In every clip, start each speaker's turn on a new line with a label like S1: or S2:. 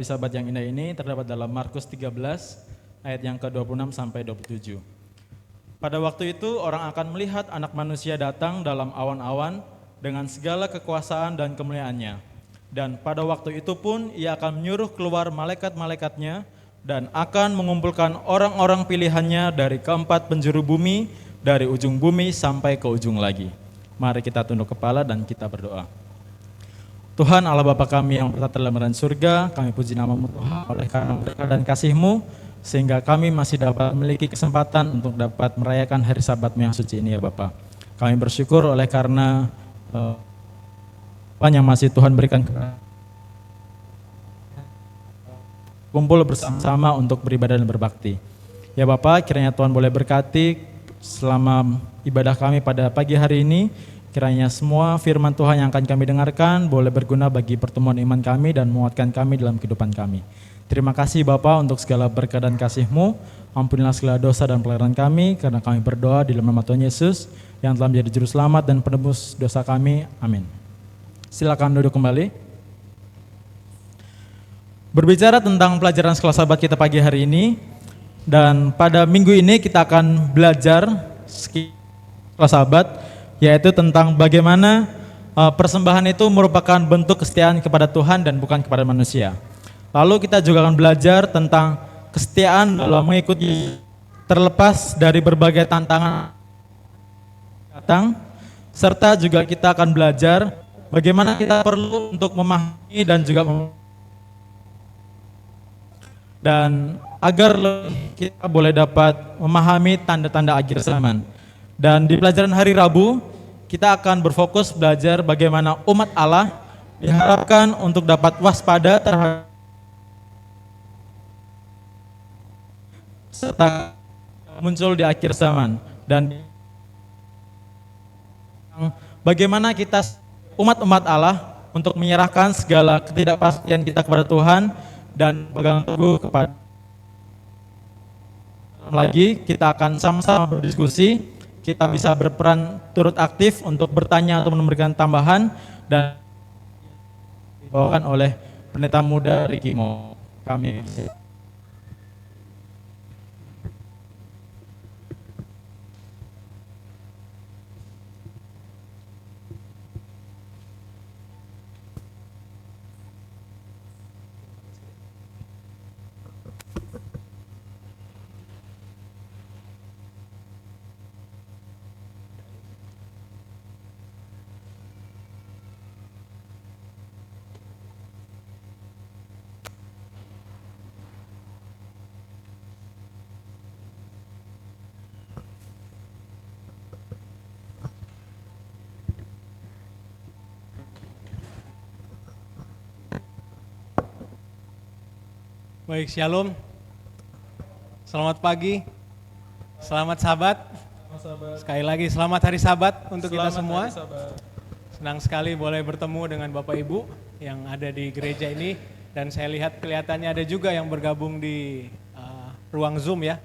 S1: Sahabat yang indah ini terdapat dalam Markus 13 ayat yang ke-26 sampai 27. Pada waktu itu orang akan melihat Anak Manusia datang dalam awan-awan dengan segala kekuasaan dan kemuliaannya. Dan pada waktu itu pun ia akan menyuruh keluar malaikat-malaikatnya dan akan mengumpulkan orang-orang pilihannya dari keempat penjuru bumi, dari ujung bumi sampai ke ujung lagi. Mari kita tunduk kepala dan kita berdoa. Tuhan Allah Bapa kami yang bertata dalam kerajaan surga, kami puji nama-Mu Tuhan oleh karena berkat dan kasih-Mu, sehingga kami masih dapat memiliki kesempatan untuk dapat merayakan hari Sabat-Mu yang suci ini ya Bapa. Kami bersyukur oleh karena yang masih Tuhan berikan kumpul bersama-sama untuk beribadah dan berbakti. Ya Bapa, kiranya Tuhan boleh berkati selama ibadah kami pada pagi hari ini. Kiranya semua firman Tuhan yang akan kami dengarkan boleh berguna bagi pertemuan iman kami dan menguatkan kami dalam kehidupan kami. Terima kasih Bapa untuk segala berkat dan kasih-Mu. Ampunilah segala dosa dan pelanggaran kami, karena kami berdoa di dalam nama Tuhan Yesus yang telah menjadi juru selamat dan penebus dosa kami. Amin. Silakan duduk kembali. Berbicara tentang pelajaran sekolah sahabat kita pagi hari ini, dan pada minggu ini kita akan belajar sekolah sahabat, yaitu tentang bagaimana persembahan itu merupakan bentuk kesetiaan kepada Tuhan dan bukan kepada manusia. Lalu kita juga akan belajar tentang kesetiaan dalam mengikuti terlepas dari berbagai tantangan datang, serta juga kita akan belajar bagaimana kita perlu untuk memahami dan juga agar kita boleh dapat memahami tanda-tanda akhir zaman. Dan di pelajaran hari Rabu, kita akan berfokus belajar bagaimana umat Allah diharapkan untuk dapat waspada terhadap serta muncul di akhir zaman. Dan bagaimana kita umat-umat Allah untuk menyerahkan segala ketidakpastian kita kepada Tuhan dan pegang teguh kepada lagi. Kita akan sama-sama berdiskusi. Kita bisa berperan turut aktif untuk bertanya atau memberikan tambahan dan dibawakan oleh pendeta muda Ricky Mo. Kami
S2: Baik, shalom. Selamat pagi. Selamat Sabat. Sekali lagi selamat hari Sabat untuk kita semua. Senang sekali boleh bertemu dengan Bapak Ibu yang ada di gereja ini, dan saya lihat kelihatannya ada juga yang bergabung di ruang Zoom ya.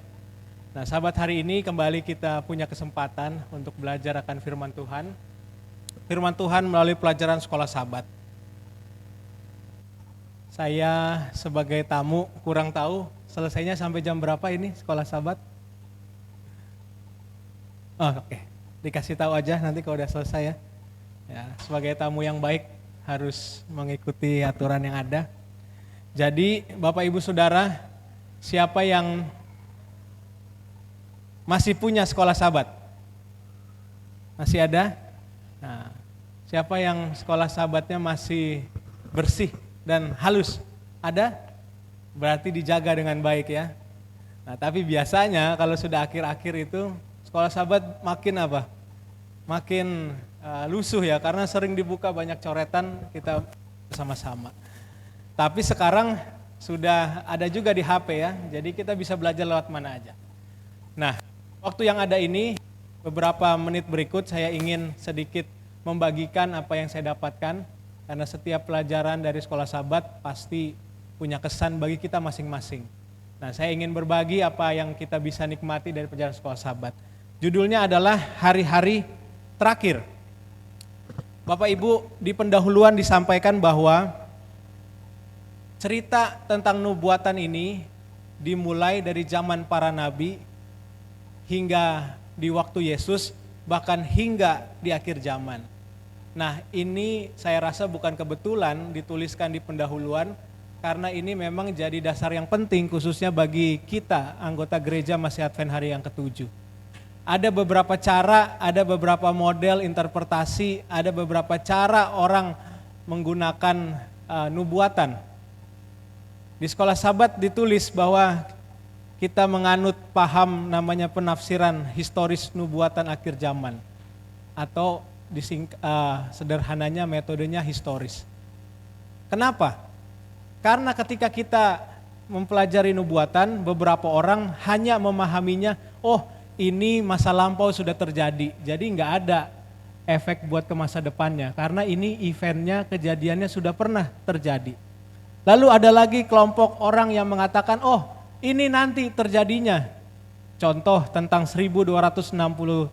S2: Nah, Sabat hari ini kembali kita punya kesempatan untuk belajar akan firman Tuhan. Firman Tuhan melalui pelajaran sekolah Sabat. Saya sebagai tamu kurang tahu selesainya sampai jam berapa ini sekolah Sabat. Oh, oke. Dikasih tahu aja nanti kalau udah selesai ya. Ya, sebagai tamu yang baik harus mengikuti aturan yang ada. Jadi Bapak Ibu Saudara, siapa yang masih punya sekolah Sabat? Masih ada? Nah, siapa yang sekolah Sabatnya masih bersih dan halus? Ada? Berarti dijaga dengan baik ya. Nah, tapi biasanya kalau sudah akhir-akhir itu sekolah Sabat makin apa? Makin lusuh ya, karena sering dibuka banyak coretan kita bersama-sama. Tapi sekarang sudah ada juga di HP ya, jadi kita bisa belajar lewat mana aja. Nah, waktu yang ada ini, beberapa menit berikut saya ingin sedikit membagikan apa yang saya dapatkan. Karena setiap pelajaran dari sekolah Sabat pasti punya kesan bagi kita masing-masing. Nah, saya ingin berbagi apa yang kita bisa nikmati dari pelajaran sekolah Sabat. Judulnya adalah hari-hari terakhir. Bapak Ibu, di pendahuluan disampaikan bahwa cerita tentang nubuatan ini dimulai dari zaman para nabi hingga di waktu Yesus, bahkan hingga di akhir zaman. Nah, ini saya rasa bukan kebetulan dituliskan di pendahuluan, karena ini memang jadi dasar yang penting khususnya bagi kita anggota gereja Masih Advent hari yang ke-7. Ada beberapa cara, ada beberapa model interpretasi, ada beberapa cara orang menggunakan nubuatan. Di sekolah Sabat ditulis bahwa kita menganut paham namanya penafsiran historis nubuatan akhir zaman, atau sederhananya metodenya historis. Kenapa? Karena ketika kita mempelajari nubuatan, beberapa orang hanya memahaminya, oh ini masa lampau sudah terjadi, jadi nggak ada efek buat ke masa depannya, karena ini eventnya, kejadiannya sudah pernah terjadi. Lalu ada lagi kelompok orang yang mengatakan, oh ini nanti terjadinya. Contoh tentang 1260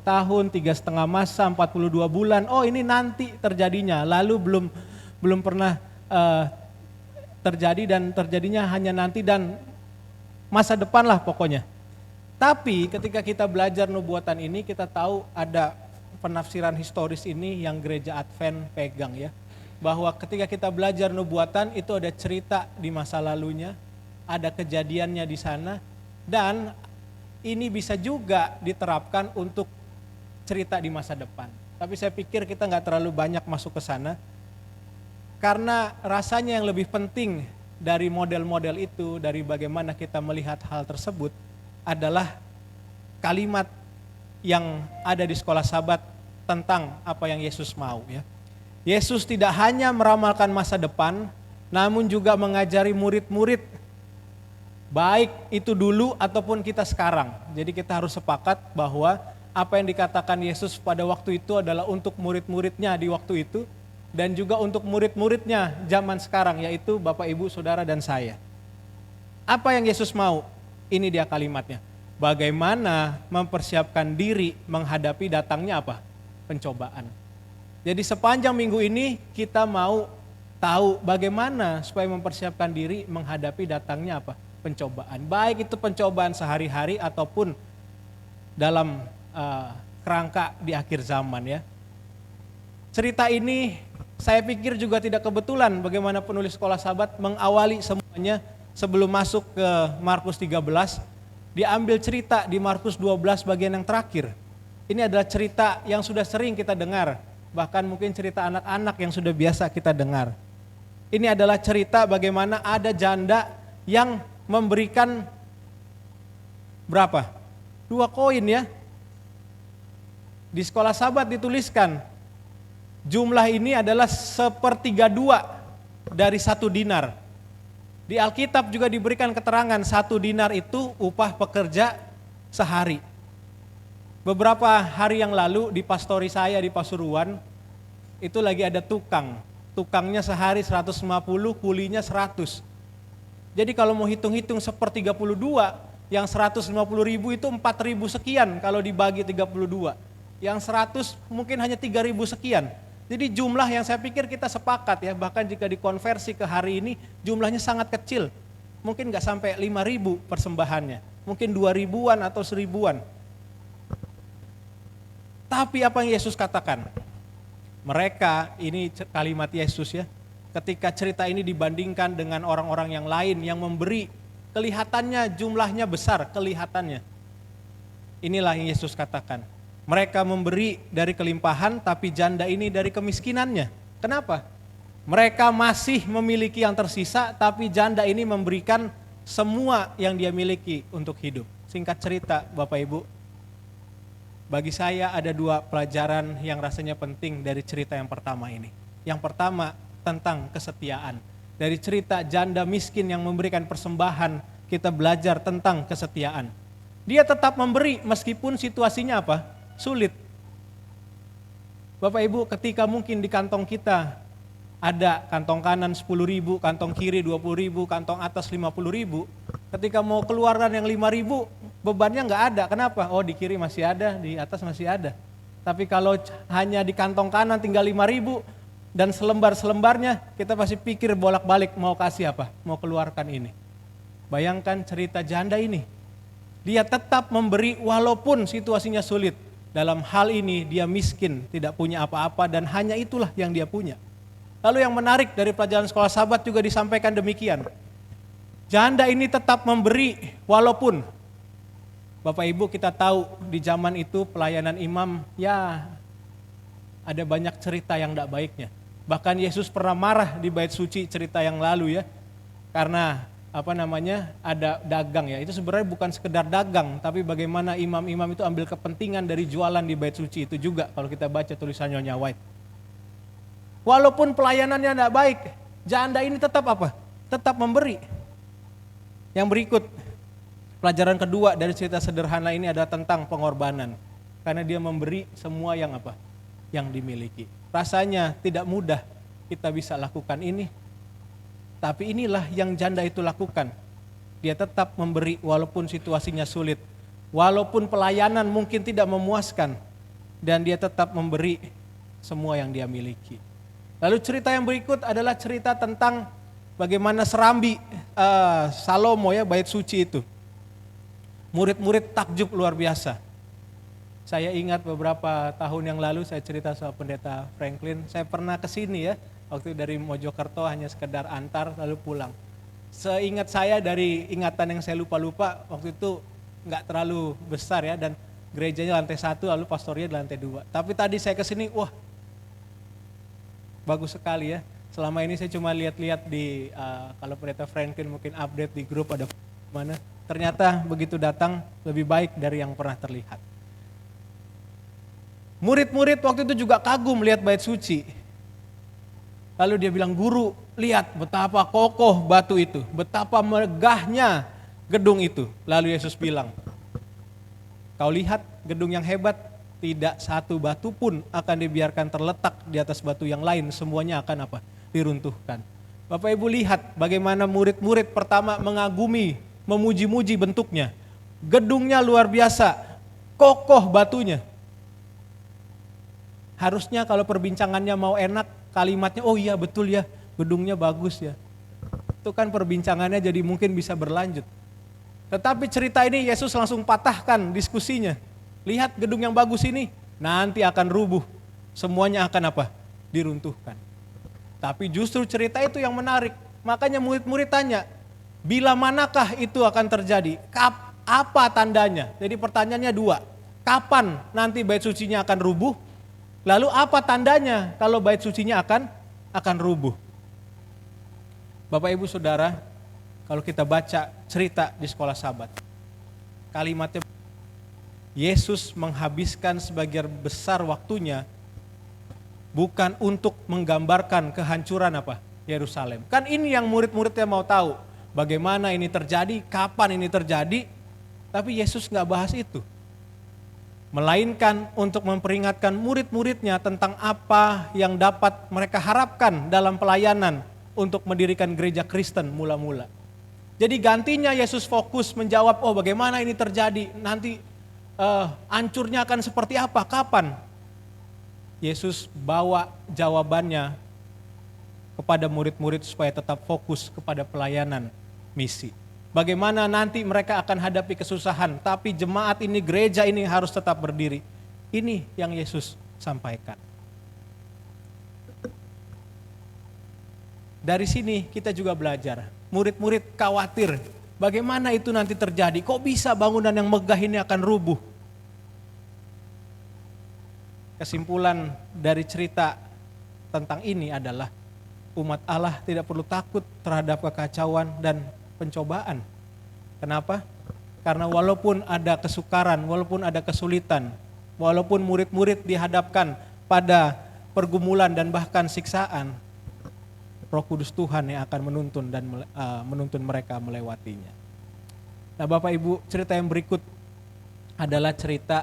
S2: tahun, 3,5 masa, 42 bulan, oh ini nanti terjadinya. Lalu belum pernah terjadi dan terjadinya hanya nanti dan masa depan lah pokoknya. Tapi ketika kita belajar nubuatan ini, kita tahu ada penafsiran historis ini yang gereja Advent pegang ya. Bahwa ketika kita belajar nubuatan itu ada cerita di masa lalunya, ada kejadiannya di sana, dan ini bisa juga diterapkan untuk cerita di masa depan. Tapi saya pikir kita nggak terlalu banyak masuk ke sana, karena rasanya yang lebih penting dari model-model itu, dari bagaimana kita melihat hal tersebut, adalah kalimat yang ada di sekolah Sabat tentang apa yang Yesus mau ya. Yesus tidak hanya meramalkan masa depan, namun juga mengajari murid-murid, baik itu dulu ataupun kita sekarang. Jadi kita harus sepakat bahwa apa yang dikatakan Yesus pada waktu itu adalah untuk murid-muridnya di waktu itu, dan juga untuk murid-muridnya zaman sekarang, yaitu Bapak, Ibu, Saudara, dan saya. Apa yang Yesus mau? Ini dia kalimatnya. Bagaimana mempersiapkan diri menghadapi datangnya apa? Pencobaan. Jadi sepanjang minggu ini kita mau tahu bagaimana supaya mempersiapkan diri menghadapi datangnya apa? Pencobaan. Baik itu pencobaan sehari-hari ataupun dalam kerangka di akhir zaman ya. Cerita ini saya pikir juga tidak kebetulan bagaimana penulis sekolah Sabat mengawali semuanya sebelum masuk ke Markus 13. Diambil cerita di Markus 12 bagian yang terakhir. Ini adalah cerita yang sudah sering kita dengar. Bahkan mungkin cerita anak-anak yang sudah biasa kita dengar. Ini adalah cerita bagaimana ada janda yang memberikan berapa? 2 koin ya. Di sekolah Sabat dituliskan, jumlah ini adalah 1/3 dari 1 dinar. Di Alkitab juga diberikan keterangan 1 dinar itu upah pekerja sehari. Beberapa hari yang lalu di pastori saya di Pasuruan, itu lagi ada tukang. Tukangnya sehari 150, kulinya 100. Jadi kalau mau hitung-hitung 1/32, yang 150.000 itu 4.000 sekian kalau dibagi 32. Yang 100 mungkin hanya 3.000 sekian. Jadi jumlah yang saya pikir kita sepakat ya, bahkan jika dikonversi ke hari ini jumlahnya sangat kecil. Mungkin nggak sampai 5.000 persembahannya, mungkin 2.000-an atau 1.000-an. Tapi apa yang Yesus katakan? Mereka, ini kalimat Yesus ya, ketika cerita ini dibandingkan dengan orang-orang yang lain yang memberi, kelihatannya jumlahnya besar, kelihatannya. Inilah yang Yesus katakan. Mereka memberi dari kelimpahan, tapi janda ini dari kemiskinannya. Kenapa? Mereka masih memiliki yang tersisa, tapi janda ini memberikan semua yang dia miliki untuk hidup. Singkat cerita, Bapak Ibu, bagi saya ada 2 pelajaran yang rasanya penting dari cerita yang pertama ini. Yang pertama tentang kesetiaan. Dari cerita janda miskin yang memberikan persembahan, kita belajar tentang kesetiaan. Dia tetap memberi meskipun situasinya apa? Sulit. Bapak Ibu, ketika mungkin di kantong kita ada kantong kanan 10.000, kantong kiri 20.000, kantong atas 50.000, ketika mau keluaran yang 5.000, bebannya nggak ada. Kenapa? Oh, di kiri masih ada, di atas masih ada. Tapi kalau hanya di kantong kanan tinggal 5.000, dan selembar-selembarnya kita pasti pikir bolak-balik mau kasih apa, mau keluarkan ini. Bayangkan cerita janda ini, dia tetap memberi walaupun situasinya sulit. Dalam hal ini dia miskin, tidak punya apa-apa dan hanya itulah yang dia punya. Lalu yang menarik dari pelajaran sekolah Sabat juga disampaikan demikian. Janda ini tetap memberi walaupun, Bapak Ibu kita tahu di zaman itu pelayanan imam ya ada banyak cerita yang tidak baiknya. Bahkan Yesus pernah marah di bait suci cerita yang lalu ya. Karena ada dagang ya. Itu sebenarnya bukan sekedar dagang, tapi bagaimana imam-imam itu ambil kepentingan dari jualan di bait suci itu juga kalau kita baca tulisan Nyonya White. Walaupun pelayanannya tidak baik, janda ini tetap apa? Tetap memberi. Yang berikut, pelajaran kedua dari cerita sederhana ini adalah tentang pengorbanan. Karena dia memberi semua yang apa? Yang dimiliki. Rasanya tidak mudah kita bisa lakukan ini. Tapi inilah yang janda itu lakukan. Dia tetap memberi walaupun situasinya sulit. Walaupun pelayanan mungkin tidak memuaskan. Dan dia tetap memberi semua yang dia miliki. Lalu cerita yang berikut adalah cerita tentang bagaimana serambi Salomo ya, bait suci itu. Murid-murid takjub luar biasa. Saya ingat beberapa tahun yang lalu saya cerita soal pendeta Franklin. Saya pernah ke sini ya, waktu dari Mojokerto hanya sekedar antar lalu pulang. Seingat saya dari ingatan yang saya lupa-lupa, waktu itu nggak terlalu besar ya, dan gerejanya lantai 1 lalu pastornya di lantai 2. Tapi tadi saya ke sini, wah bagus sekali ya. Selama ini saya cuma lihat-lihat di kalau pendeta Franklin mungkin update di grup ada mana. Ternyata begitu datang lebih baik dari yang pernah terlihat. Murid-murid waktu itu juga kagum lihat bait suci. Lalu dia bilang, guru lihat betapa kokoh batu itu, betapa megahnya gedung itu. Lalu Yesus bilang, kau lihat gedung yang hebat, tidak satu batu pun akan dibiarkan terletak di atas batu yang lain, semuanya akan apa? Diruntuhkan. Bapak Ibu lihat bagaimana murid-murid pertama mengagumi, memuji-muji bentuknya. Gedungnya luar biasa, kokoh batunya. Harusnya kalau perbincangannya mau enak, kalimatnya, oh iya betul ya, gedungnya bagus ya. Itu kan perbincangannya jadi mungkin bisa berlanjut. Tetapi cerita ini Yesus langsung patahkan diskusinya. Lihat gedung yang bagus ini, nanti akan rubuh. Semuanya akan apa? Diruntuhkan. Tapi justru cerita itu yang menarik. Makanya murid-murid tanya, bila manakah itu akan terjadi? Apa tandanya? Jadi pertanyaannya 2. Kapan nanti bait sucinya akan rubuh? Lalu apa tandanya kalau bait sucinya akan rubuh? Bapak Ibu Saudara, kalau kita baca cerita di sekolah Sabat, kalimatnya Yesus menghabiskan sebagian besar waktunya bukan untuk menggambarkan kehancuran apa? Yerusalem. Kan ini yang murid-muridnya mau tahu. Bagaimana ini terjadi, kapan ini terjadi, tapi Yesus gak bahas itu. Melainkan untuk memperingatkan murid-muridnya tentang apa yang dapat mereka harapkan dalam pelayanan untuk mendirikan gereja Kristen mula-mula. Jadi gantinya Yesus fokus menjawab, oh bagaimana ini terjadi, nanti hancurnya akan seperti apa, kapan? Yesus bawa jawabannya kepada murid-murid supaya tetap fokus kepada pelayanan misi. Bagaimana nanti mereka akan hadapi kesusahan, tapi jemaat ini, gereja ini harus tetap berdiri. Ini yang Yesus sampaikan. Dari sini kita juga belajar, murid-murid khawatir, bagaimana itu nanti terjadi, kok bisa bangunan yang megah ini akan rubuh. Kesimpulan dari cerita tentang ini adalah umat Allah tidak perlu takut terhadap kekacauan dan pencobaan. Kenapa? Karena walaupun ada kesukaran, walaupun ada kesulitan, walaupun murid-murid dihadapkan pada pergumulan dan bahkan siksaan, Roh Kudus Tuhan yang akan menuntun dan menuntun mereka melewatinya. Nah, Bapak Ibu, cerita yang berikut adalah cerita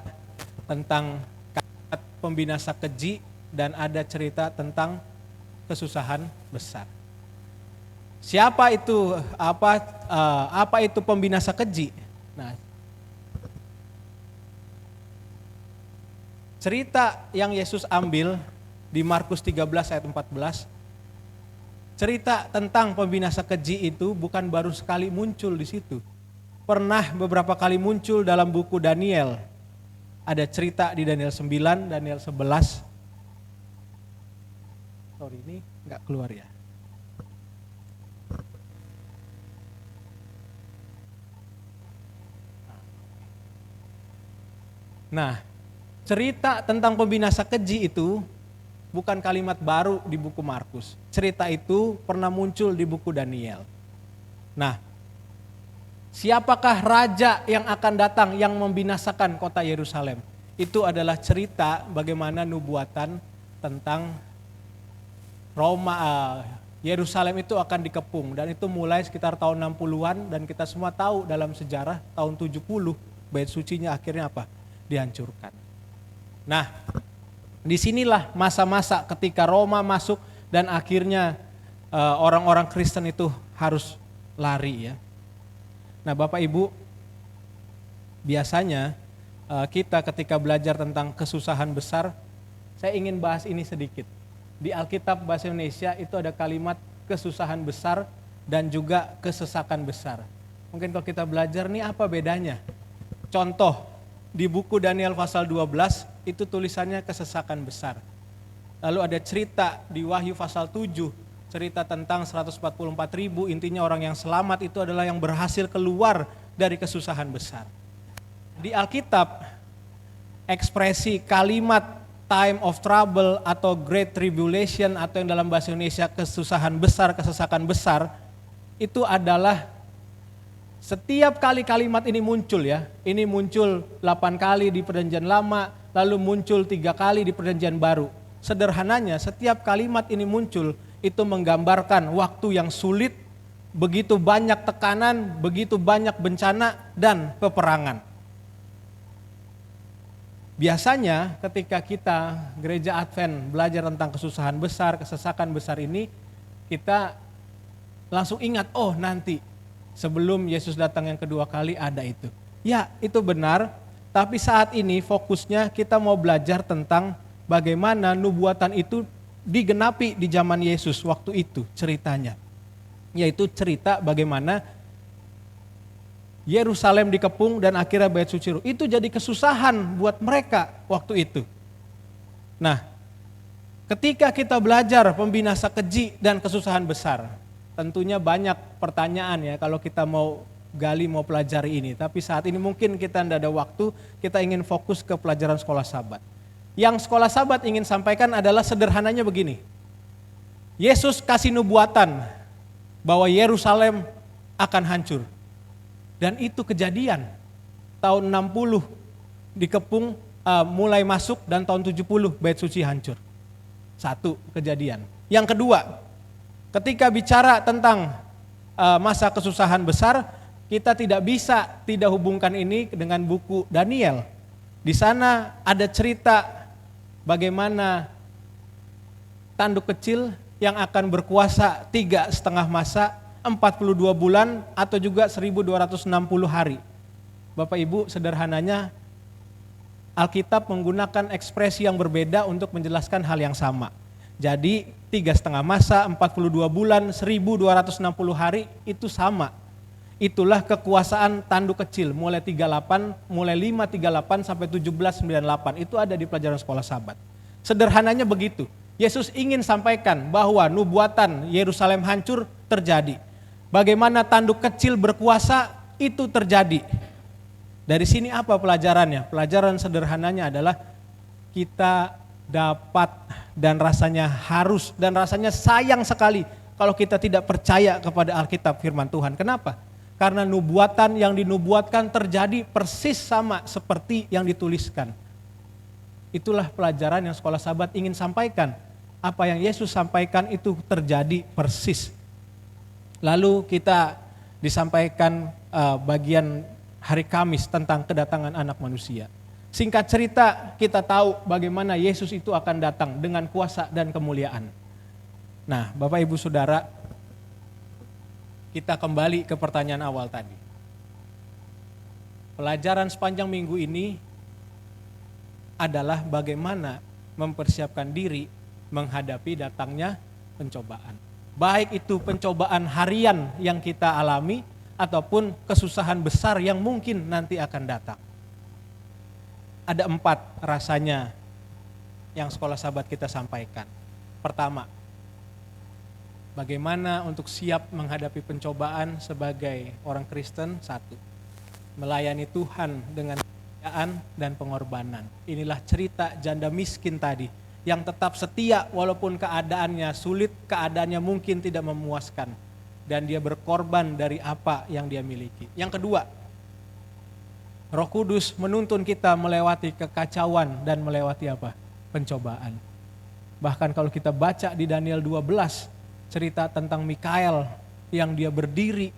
S2: tentang pembinasa keji dan ada cerita tentang kesusahan besar. Siapa itu, apa itu pembinasa keji? Nah, cerita yang Yesus ambil di Markus 13 ayat 14. Cerita tentang pembinasa keji itu bukan baru sekali muncul di situ. Pernah beberapa kali muncul dalam buku Daniel. Ada cerita di Daniel 9, Daniel 11. Sorry, ini nggak keluar ya. Nah, cerita tentang pembinasa keji itu bukan kalimat baru di buku Markus. Cerita itu pernah muncul di buku Daniel. Nah, siapakah raja yang akan datang yang membinasakan kota Yerusalem? Itu adalah cerita bagaimana nubuatan tentang Yerusalem itu akan dikepung, dan itu mulai sekitar tahun 60-an, dan kita semua tahu dalam sejarah tahun 70 bait sucinya akhirnya apa? Dihancurkan. Nah, disinilah masa-masa ketika Roma masuk dan akhirnya orang-orang Kristen itu harus lari ya. Nah, Bapak Ibu, biasanya kita ketika belajar tentang kesusahan besar, saya ingin bahas ini sedikit. Di Alkitab bahasa Indonesia itu ada kalimat kesusahan besar dan juga kesesakan besar. Mungkin kalau kita belajar nih apa bedanya? Contoh, di buku Daniel pasal 12 itu tulisannya kesesakan besar. Lalu ada cerita di Wahyu pasal 7, cerita tentang 144.000, intinya orang yang selamat itu adalah yang berhasil keluar dari kesusahan besar. Di Alkitab, ekspresi kalimat time of trouble atau great tribulation atau yang dalam bahasa Indonesia kesusahan besar, kesesakan besar, itu adalah setiap kali kalimat ini muncul ya, ini muncul 8 kali di Perjanjian Lama, lalu muncul 3 kali di Perjanjian Baru. Sederhananya setiap kalimat ini muncul itu menggambarkan waktu yang sulit, begitu banyak tekanan, begitu banyak bencana dan peperangan. Biasanya ketika kita gereja Advent belajar tentang kesusahan besar, kesesakan besar ini, kita langsung ingat, oh nanti sebelum Yesus datang yang kedua kali ada itu. Ya, itu benar, tapi saat ini fokusnya kita mau belajar tentang bagaimana nubuatan itu digenapi di zaman Yesus waktu itu ceritanya. Yaitu cerita bagaimana Yerusalem dikepung dan akhirnya bait suci itu jadi kesusahan buat mereka waktu itu. Nah, ketika kita belajar pembinasa keji dan kesusahan besar, tentunya banyak pertanyaan ya kalau kita mau gali, mau pelajari ini. Tapi saat ini mungkin kita tidak ada waktu, kita ingin fokus ke pelajaran sekolah Sabat. Yang sekolah Sabat ingin sampaikan adalah sederhananya begini. Yesus kasih nubuatan bahwa Yerusalem akan hancur. Dan itu kejadian. Tahun 60 dikepung, mulai masuk, dan tahun 70 bait suci hancur. Satu kejadian. Yang kedua, ketika bicara tentang masa kesusahan besar, kita tidak bisa tidak hubungkan ini dengan buku Daniel. Di sana ada cerita bagaimana tanduk kecil yang akan berkuasa 3,5 masa, 42 bulan atau juga 1260 hari. Bapak Ibu, sederhananya Alkitab menggunakan ekspresi yang berbeda untuk menjelaskan hal yang sama. Jadi 3,5 masa, 42 bulan, 1260 hari itu sama. Itulah kekuasaan tanduk kecil mulai 538 sampai 1798. Itu ada di pelajaran sekolah Sabat. Sederhananya begitu. Yesus ingin sampaikan bahwa nubuatan Yerusalem hancur terjadi. Bagaimana tanduk kecil berkuasa itu terjadi. Dari sini apa pelajarannya? Pelajaran sederhananya adalah kita dapat dan rasanya harus dan rasanya sayang sekali kalau kita tidak percaya kepada Alkitab firman Tuhan. Kenapa? Karena nubuatan yang dinubuatkan terjadi persis sama seperti yang dituliskan. Itulah pelajaran yang sekolah Sabat ingin sampaikan. Apa yang Yesus sampaikan itu terjadi persis. Lalu kita disampaikan bagian hari Kamis tentang kedatangan anak manusia. Singkat cerita, kita tahu bagaimana Yesus itu akan datang dengan kuasa dan kemuliaan. Nah, Bapak Ibu Saudara, kita kembali ke pertanyaan awal tadi. Pelajaran sepanjang minggu ini adalah bagaimana mempersiapkan diri menghadapi datangnya pencobaan. Baik itu pencobaan harian yang kita alami ataupun kesusahan besar yang mungkin nanti akan datang. Ada 4 rasanya yang sekolah sahabat kita sampaikan. Pertama, bagaimana untuk siap menghadapi pencobaan sebagai orang Kristen? 1, melayani Tuhan dengan kepercayaan dan pengorbanan. Inilah cerita janda miskin tadi, yang tetap setia walaupun keadaannya sulit, keadaannya mungkin tidak memuaskan, dan dia berkorban dari apa yang dia miliki. Yang kedua, Roh Kudus menuntun kita melewati kekacauan dan melewati apa? Pencobaan. Bahkan kalau kita baca di Daniel 12, cerita tentang Mikael yang dia berdiri.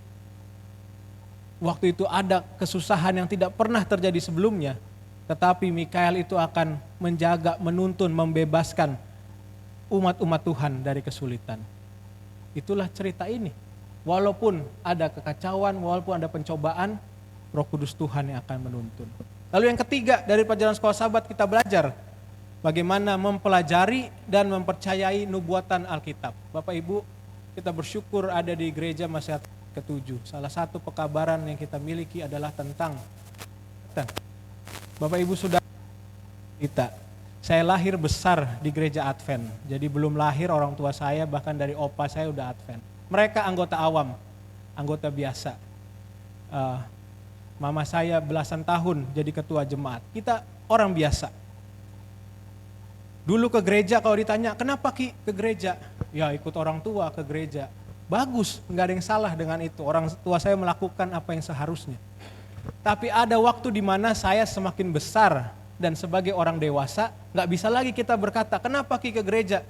S2: Waktu itu ada kesusahan yang tidak pernah terjadi sebelumnya, tetapi Mikael itu akan menjaga, menuntun, membebaskan umat-umat Tuhan dari kesulitan. Itulah cerita ini. Walaupun ada kekacauan, walaupun ada pencobaan, Roh Kudus Tuhan yang akan menuntun. Lalu yang ketiga, dari pelajaran sekolah sahabat kita belajar bagaimana mempelajari dan mempercayai nubuatan Alkitab. Bapak Ibu, kita bersyukur ada di gereja Masehat ke-7. Salah satu pekabaran yang kita miliki adalah tentang Bapak Ibu sudah kita. Saya lahir besar di gereja Advent. Jadi belum lahir orang tua saya, bahkan dari opa saya udah Advent. Mereka anggota awam, anggota biasa. Mama saya belasan tahun jadi ketua jemaat. Kita orang biasa. Dulu ke gereja kalau ditanya, kenapa Ki ke gereja? Ya ikut orang tua ke gereja. Bagus, nggak ada yang salah dengan itu. Orang tua saya melakukan apa yang seharusnya. Tapi ada waktu di mana saya semakin besar dan sebagai orang dewasa, nggak bisa lagi kita berkata, kenapa Ki ke gereja?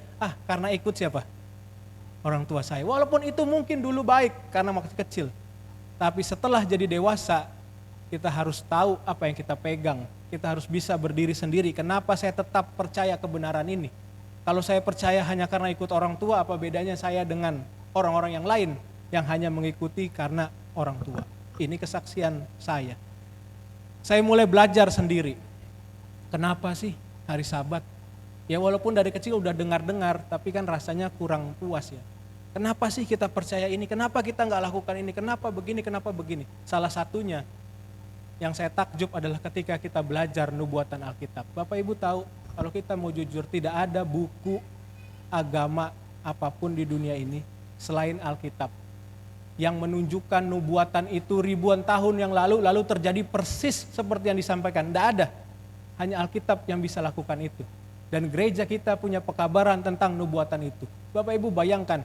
S2: Karena ikut siapa? Orang tua saya. Walaupun itu mungkin dulu baik karena waktu kecil. Tapi setelah jadi dewasa, kita harus tahu apa yang kita pegang. Kita harus bisa berdiri sendiri. Kenapa saya tetap percaya kebenaran ini? Kalau saya percaya hanya karena ikut orang tua, apa bedanya saya dengan orang-orang yang lain yang hanya mengikuti karena orang tua? Ini kesaksian saya. Saya mulai belajar sendiri. Kenapa sih hari Sabat? Ya walaupun dari kecil udah dengar-dengar, tapi kan rasanya kurang puas ya. Kenapa sih kita percaya ini? Kenapa kita nggak lakukan ini? Kenapa begini? Kenapa begini? Salah satunya yang saya takjub adalah ketika kita belajar nubuatan Alkitab. Bapak Ibu tahu, kalau kita mau jujur, tidak ada buku agama apapun di dunia ini selain Alkitab yang menunjukkan nubuatan itu ribuan tahun yang lalu terjadi persis seperti yang disampaikan. Tidak ada, hanya Alkitab yang bisa lakukan itu. Dan gereja kita punya pekabaran tentang nubuatan itu. Bapak Ibu bayangkan,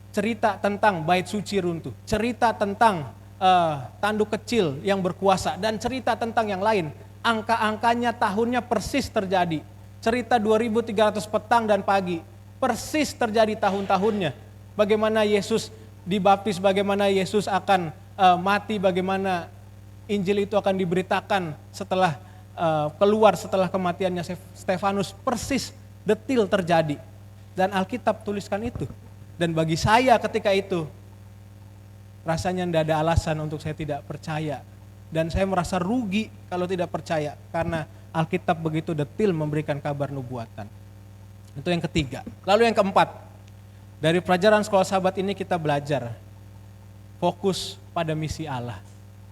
S2: cerita tentang bait suci runtuh, cerita tentang tanduk kecil yang berkuasa, dan cerita tentang yang lain. Angka-angkanya tahunnya persis terjadi. Cerita 2300 petang dan pagi, persis terjadi tahun-tahunnya. Bagaimana Yesus dibaptis, bagaimana Yesus akan mati, bagaimana Injil itu akan diberitakan setelah keluar setelah kematiannya Stefanus, persis detil terjadi. Dan Alkitab tuliskan itu. Dan bagi saya ketika itu, rasanya tidak ada alasan untuk saya tidak percaya. Dan saya merasa rugi kalau tidak percaya. Karena Alkitab begitu detil memberikan kabar nubuatan. Itu yang ketiga. Lalu yang keempat. Dari pelajaran sekolah sahabat ini kita belajar. Fokus pada misi Allah.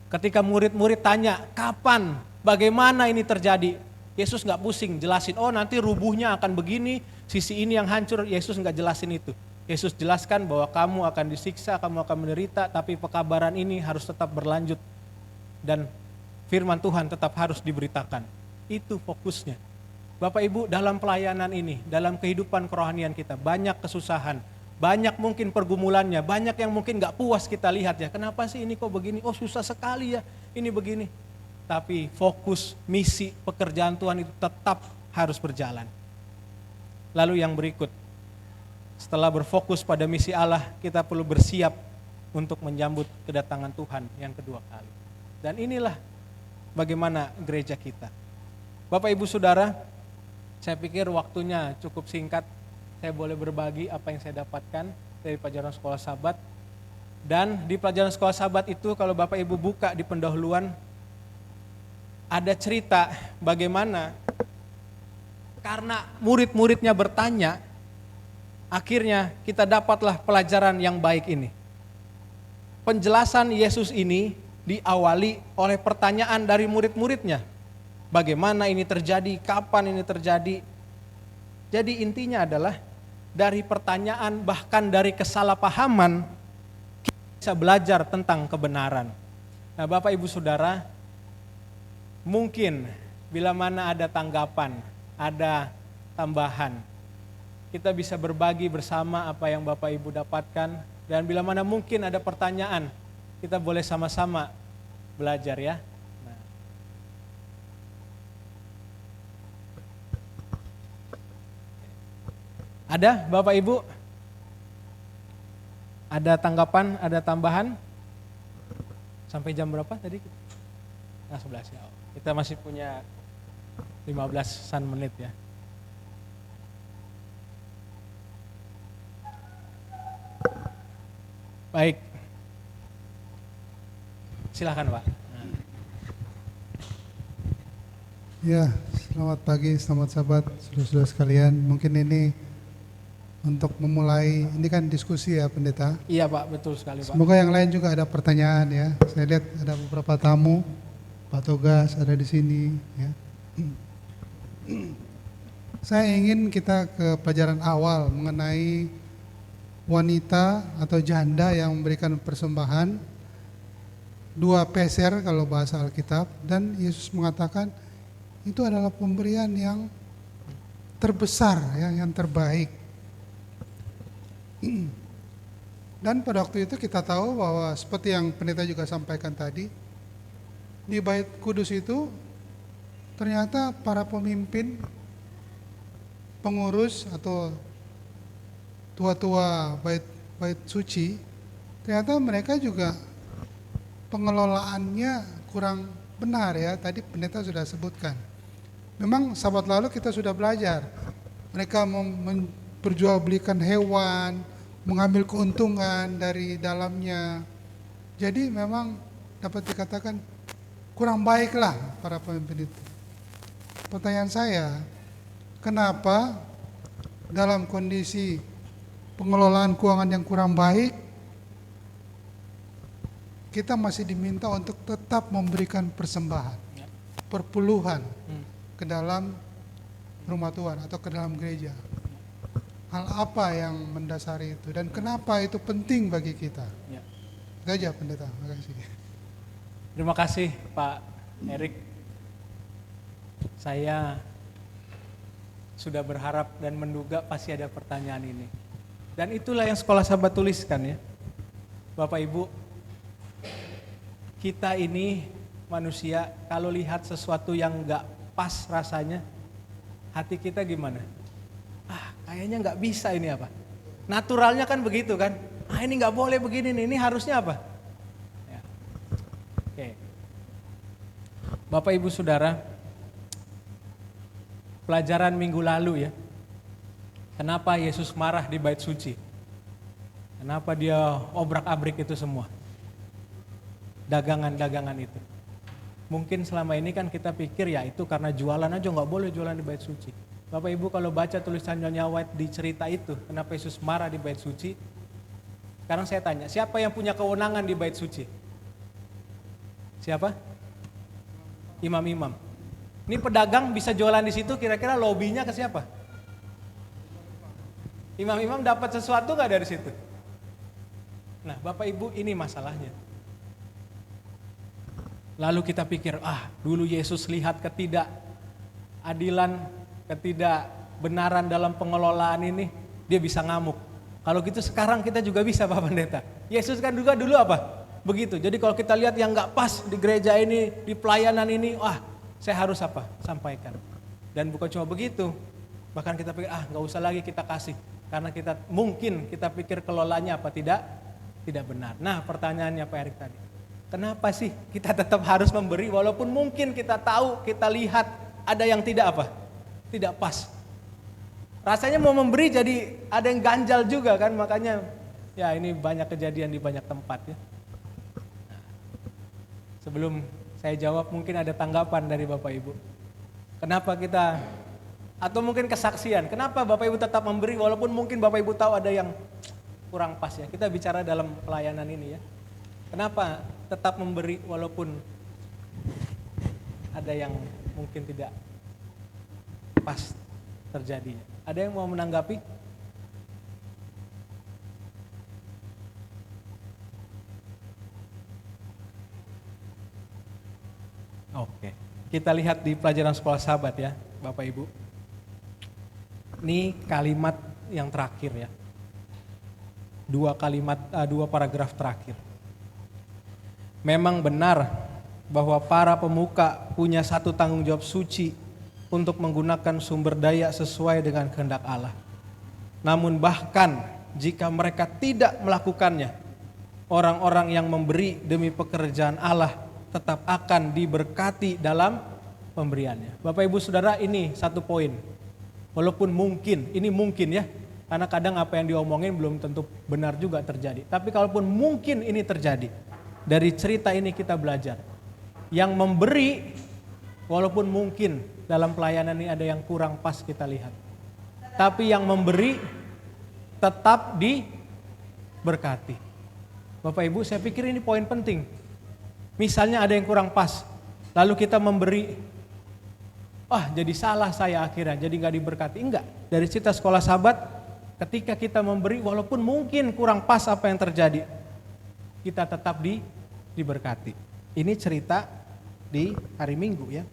S2: Ketika murid-murid tanya, kapan, bagaimana ini terjadi? Yesus gak pusing jelasin, nanti rubuhnya akan begini, sisi ini yang hancur. Yesus gak jelasin itu. Yesus jelaskan bahwa kamu akan disiksa, kamu akan menderita, tapi pekabaran ini harus tetap berlanjut. Dan firman Tuhan tetap harus diberitakan. Itu fokusnya. Bapak Ibu, dalam pelayanan ini, dalam kehidupan kerohanian kita, banyak kesusahan, banyak mungkin pergumulannya, banyak yang mungkin gak puas kita lihat ya. Kenapa sih ini kok begini? Susah sekali ya, ini begini. Tapi fokus, misi, pekerjaan Tuhan itu tetap harus berjalan. Lalu yang berikut, setelah berfokus pada misi Allah, kita perlu bersiap untuk menyambut kedatangan Tuhan yang kedua kali. Dan inilah bagaimana gereja kita. Bapak Ibu Saudara, saya pikir waktunya cukup singkat. Saya boleh berbagi apa yang saya dapatkan dari pelajaran sekolah sahabat. Dan di pelajaran sekolah sahabat itu kalau Bapak Ibu buka di pendahuluan, ada cerita bagaimana karena murid-muridnya bertanya, akhirnya kita dapatlah pelajaran yang baik ini. Penjelasan Yesus ini diawali oleh pertanyaan dari murid-muridnya. Bagaimana ini terjadi, kapan ini terjadi. Jadi intinya adalah dari pertanyaan bahkan dari kesalahpahaman kita bisa belajar tentang kebenaran. Nah, Bapak Ibu Saudara, mungkin bila mana ada tanggapan, ada tambahan, kita bisa berbagi bersama apa yang Bapak Ibu dapatkan, dan bila mana mungkin ada pertanyaan, kita boleh sama-sama belajar ya. Nah. Ada Bapak Ibu? Ada tanggapan, ada tambahan? Sampai jam berapa tadi? Nah, 11 ya. Kita masih punya 15-an menit ya. Baik. Silakan, Pak.
S3: Ya, selamat pagi, selamat sahabat, saudara-saudara sekalian. Mungkin ini untuk memulai, ini kan diskusi ya Pendeta.
S2: Iya Pak, betul sekali Pak.
S3: Semoga yang lain juga ada pertanyaan ya. Saya lihat ada beberapa tamu, Pak Togas ada di sini ya. Saya ingin kita ke pelajaran awal mengenai wanita atau janda yang memberikan persembahan 2 peser kalau bahasa Alkitab, dan Yesus mengatakan itu adalah pemberian yang terbesar ya, yang terbaik. Dan pada waktu itu kita tahu bahwa seperti yang pendeta juga sampaikan tadi, di Bait Kudus itu ternyata para pemimpin, pengurus atau tua-tua bait suci, ternyata mereka juga pengelolaannya kurang benar ya. Tadi pendeta sudah sebutkan. Memang sahabat lalu kita sudah belajar. Mereka memperjualbelikan hewan, mengambil keuntungan dari dalamnya. Jadi memang dapat dikatakan kurang baiklah para pemimpin itu. Pertanyaan saya, kenapa dalam kondisi pengelolaan keuangan yang kurang baik, kita masih diminta untuk tetap memberikan persembahan, perpuluhan ke dalam rumah Tuhan atau ke dalam gereja. Hal apa yang mendasari itu dan kenapa itu penting bagi kita?
S2: Ya.
S3: Itu aja Pendeta, terima kasih.
S2: Terima kasih Pak Erik. Saya sudah berharap dan menduga pasti ada pertanyaan ini. Dan itulah yang Sekolah Sahabat tuliskan ya. Bapak Ibu, kita ini manusia kalau lihat sesuatu yang gak pas rasanya, hati kita gimana? Kayaknya gak bisa ini apa? Naturalnya kan begitu kan? Ini gak boleh begini nih, ini harusnya apa? Ya. Oke. Bapak Ibu Saudara, pelajaran minggu lalu ya, kenapa Yesus marah di bait suci? Kenapa dia obrak-abrik itu semua? Dagangan-dagangan itu. Mungkin selama ini kan kita pikir ya itu karena jualan aja, nggak boleh jualan di bait suci. Bapak Ibu kalau baca tulisan Nyonya White di cerita itu, kenapa Yesus marah di bait suci? Sekarang saya tanya, siapa yang punya kewenangan di bait suci? Siapa? Imam-imam. Ini pedagang bisa jualan di situ, kira-kira lobbynya ke siapa? Imam-imam dapat sesuatu nggak dari situ? Nah, Bapak Ibu ini masalahnya. Lalu kita pikir, dulu Yesus lihat ketidakadilan, ketidakbenaran dalam pengelolaan ini, dia bisa ngamuk. Kalau gitu sekarang kita juga bisa Pak Pendeta. Yesus kan juga dulu apa? Begitu. Jadi kalau kita lihat yang gak pas di gereja ini, di pelayanan ini, saya harus apa? Sampaikan. Dan bukan cuma begitu, bahkan kita pikir, gak usah lagi kita kasih. Karena mungkin kita pikir kelolanya apa? Tidak benar. Nah pertanyaannya Pak Erik tadi. Kenapa sih kita tetap harus memberi walaupun mungkin kita tahu, kita lihat ada yang tidak apa? Tidak pas. Rasanya mau memberi jadi ada yang ganjal juga kan, makanya ya ini banyak kejadian di banyak tempat ya. Nah, sebelum saya jawab mungkin ada tanggapan dari Bapak Ibu. Kenapa kita Atau mungkin kesaksian. Kenapa Bapak Ibu tetap memberi walaupun mungkin Bapak Ibu tahu ada yang kurang pas ya. Kita bicara dalam pelayanan ini ya. Kenapa tetap memberi walaupun ada yang mungkin tidak pas terjadinya. Ada yang mau menanggapi? Oke. Kita lihat di pelajaran sekolah sahabat ya, Bapak Ibu. Ini kalimat yang terakhir ya. Dua paragraf terakhir. Memang benar bahwa para pemuka punya satu tanggung jawab suci untuk menggunakan sumber daya sesuai dengan kehendak Allah. Namun bahkan jika mereka tidak melakukannya, orang-orang yang memberi demi pekerjaan Allah tetap akan diberkati dalam pemberiannya. Bapak Ibu Saudara, ini satu poin. Walaupun mungkin, ini mungkin ya, karena kadang apa yang diomongin belum tentu benar juga terjadi. Tapi kalaupun mungkin ini terjadi, dari cerita ini kita belajar. Yang memberi, walaupun mungkin dalam pelayanan ini ada yang kurang pas kita lihat. Tapi yang memberi tetap diberkati. Bapak Ibu, saya pikir ini poin penting. Misalnya ada yang kurang pas, lalu kita memberi, jadi salah saya akhirnya, jadi gak diberkati. Enggak, dari cerita sekolah sahabat, ketika kita memberi walaupun mungkin kurang pas apa yang terjadi, kita tetap diberkati. Ini cerita di hari Minggu ya.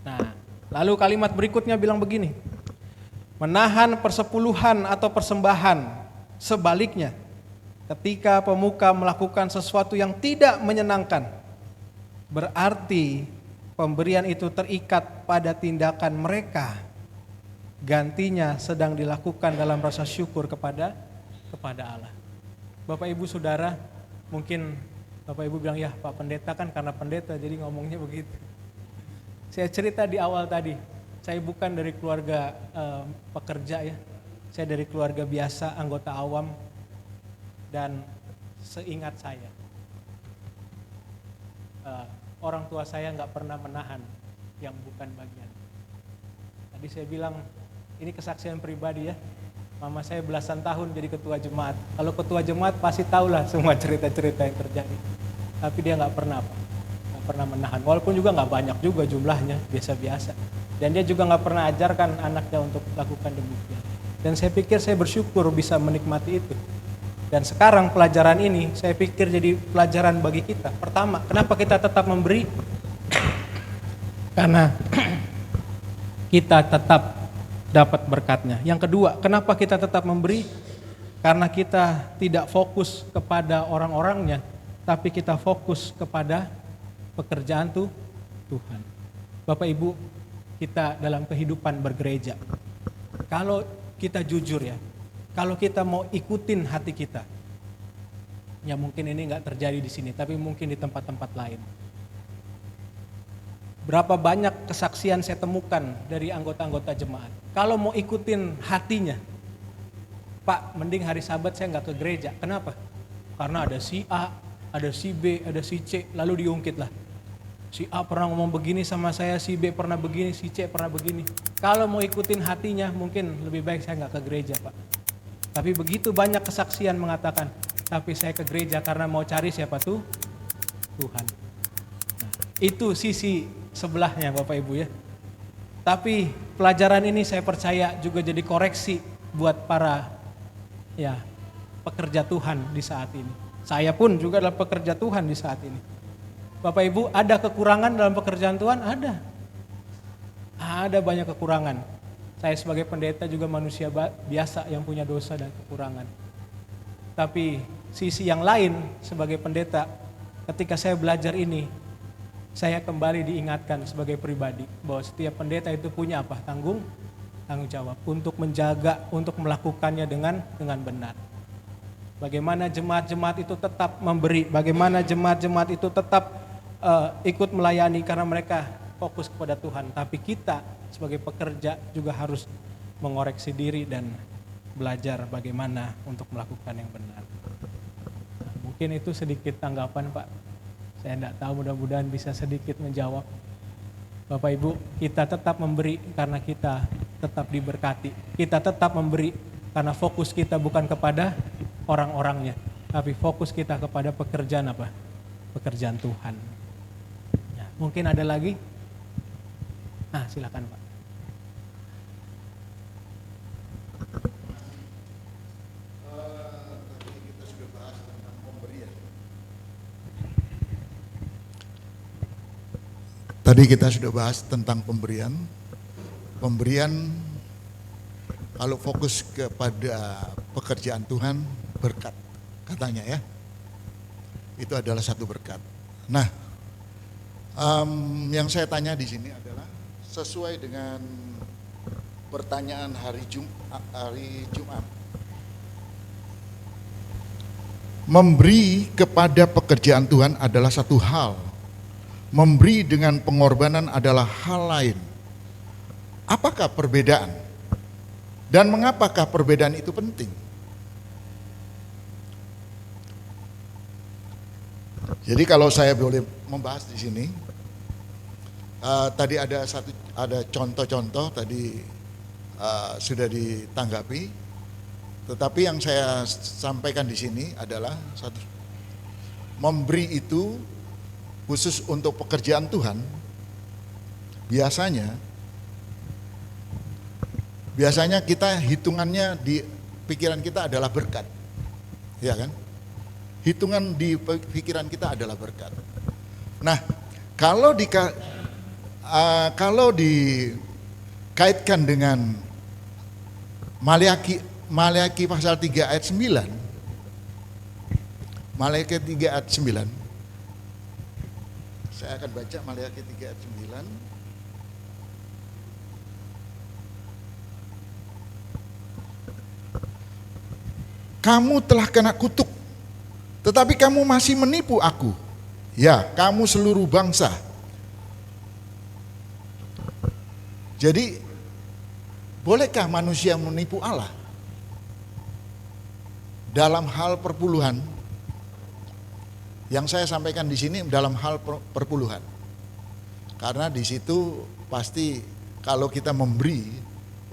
S2: Nah, lalu kalimat berikutnya bilang begini, menahan persepuluhan atau persembahan. Sebaliknya, ketika pemuka melakukan sesuatu yang tidak menyenangkan, berarti pemberian itu terikat pada tindakan mereka. Gantinya sedang dilakukan dalam rasa syukur kepada Allah. Bapak Ibu Saudara, mungkin Bapak Ibu bilang, ya Pak Pendeta kan karena pendeta jadi ngomongnya begitu. Saya cerita di awal tadi, saya bukan dari keluarga pekerja ya. Saya dari keluarga biasa, anggota awam. Dan seingat saya, orang tua saya nggak pernah menahan yang bukan bagian. Tadi saya bilang, ini kesaksian pribadi ya. Mama saya belasan tahun jadi ketua jemaat. Kalau ketua jemaat pasti tahulah semua cerita-cerita yang terjadi. Tapi dia nggak pernah menahan. Walaupun juga nggak banyak juga jumlahnya, biasa-biasa. Dan dia juga nggak pernah ajarkan anaknya untuk lakukan demikian. Dan saya pikir saya bersyukur bisa menikmati itu. Dan sekarang pelajaran ini saya pikir jadi pelajaran bagi kita. Pertama, kenapa kita tetap memberi? Karena kita tetap dapat berkatnya. Yang kedua, kenapa kita tetap memberi? Karena kita tidak fokus kepada orang-orangnya, tapi kita fokus kepada pekerjaan Tuhan. Bapak Ibu, kita dalam kehidupan bergereja, kalau kita jujur ya, kalau kita mau ikutin hati kita, ya mungkin ini nggak terjadi di sini, tapi mungkin di tempat-tempat lain. Berapa banyak kesaksian saya temukan dari anggota-anggota jemaat. Kalau mau ikutin hatinya, Pak, mending hari Sabat saya nggak ke gereja. Kenapa? Karena ada si A, ada si B, ada si C, lalu diungkit lah. Si A pernah ngomong begini sama saya, si B pernah begini, si C pernah begini. Kalau mau ikutin hatinya, mungkin lebih baik saya nggak ke gereja, Pak. Tapi begitu banyak kesaksian mengatakan, tapi saya ke gereja karena mau cari siapa tuh? Tuhan. Nah, itu sisi sebelahnya Bapak Ibu ya. Tapi pelajaran ini saya percaya juga jadi koreksi buat para ya pekerja Tuhan di saat ini. Saya pun juga adalah pekerja Tuhan di saat ini. Bapak Ibu, ada kekurangan dalam pekerjaan Tuhan? Ada. Ada banyak kekurangan. Saya sebagai pendeta juga manusia biasa yang punya dosa dan kekurangan. Tapi sisi yang lain sebagai pendeta, ketika saya belajar ini, saya kembali diingatkan sebagai pribadi bahwa setiap pendeta itu punya apa? Tanggung jawab untuk menjaga, untuk melakukannya dengan benar. Bagaimana jemaat-jemaat itu tetap memberi, bagaimana jemaat-jemaat itu tetap ikut melayani karena mereka fokus kepada Tuhan. Tapi kita sebagai pekerja juga harus mengoreksi diri dan belajar bagaimana untuk melakukan yang benar. Nah, mungkin itu sedikit tanggapan Pak. Saya tidak tahu, mudah-mudahan bisa sedikit menjawab. Bapak Ibu, kita tetap memberi karena kita tetap diberkati. Kita tetap memberi karena fokus kita bukan kepada orang-orangnya, tapi fokus kita kepada pekerjaan apa? Pekerjaan Tuhan. Ya, mungkin ada lagi? Nah, silakan Pak.
S4: Tadi kita sudah bahas tentang pemberian. Pemberian kalau fokus kepada pekerjaan Tuhan, berkat katanya ya. Itu adalah satu berkat. Nah, yang saya tanya di sini adalah sesuai dengan pertanyaan hari Jumat. Memberi kepada pekerjaan Tuhan adalah satu hal. Memberi dengan pengorbanan adalah hal lain. Apakah perbedaan? Dan mengapakah perbedaan itu penting? Jadi kalau saya boleh membahas di sini, tadi ada contoh-contoh tadi sudah ditanggapi, tetapi yang saya sampaikan di sini adalah satu, memberi itu khusus untuk pekerjaan Tuhan, biasanya kita hitungannya di pikiran kita adalah berkat, ya kan? Hitungan di pikiran kita adalah berkat. Nah, kalau dikaitkan dengan Maleakhi pasal 3 ayat 9, Maleakhi 3 ayat 9, saya akan baca Maleakhi 3 ayat 9. Kamu telah kena kutuk, tetapi kamu masih menipu aku. Ya, kamu seluruh bangsa. Jadi, bolehkah manusia menipu Allah? Dalam hal perpuluhan, yang saya sampaikan di sini dalam hal perpuluhan. Karena di situ pasti kalau kita memberi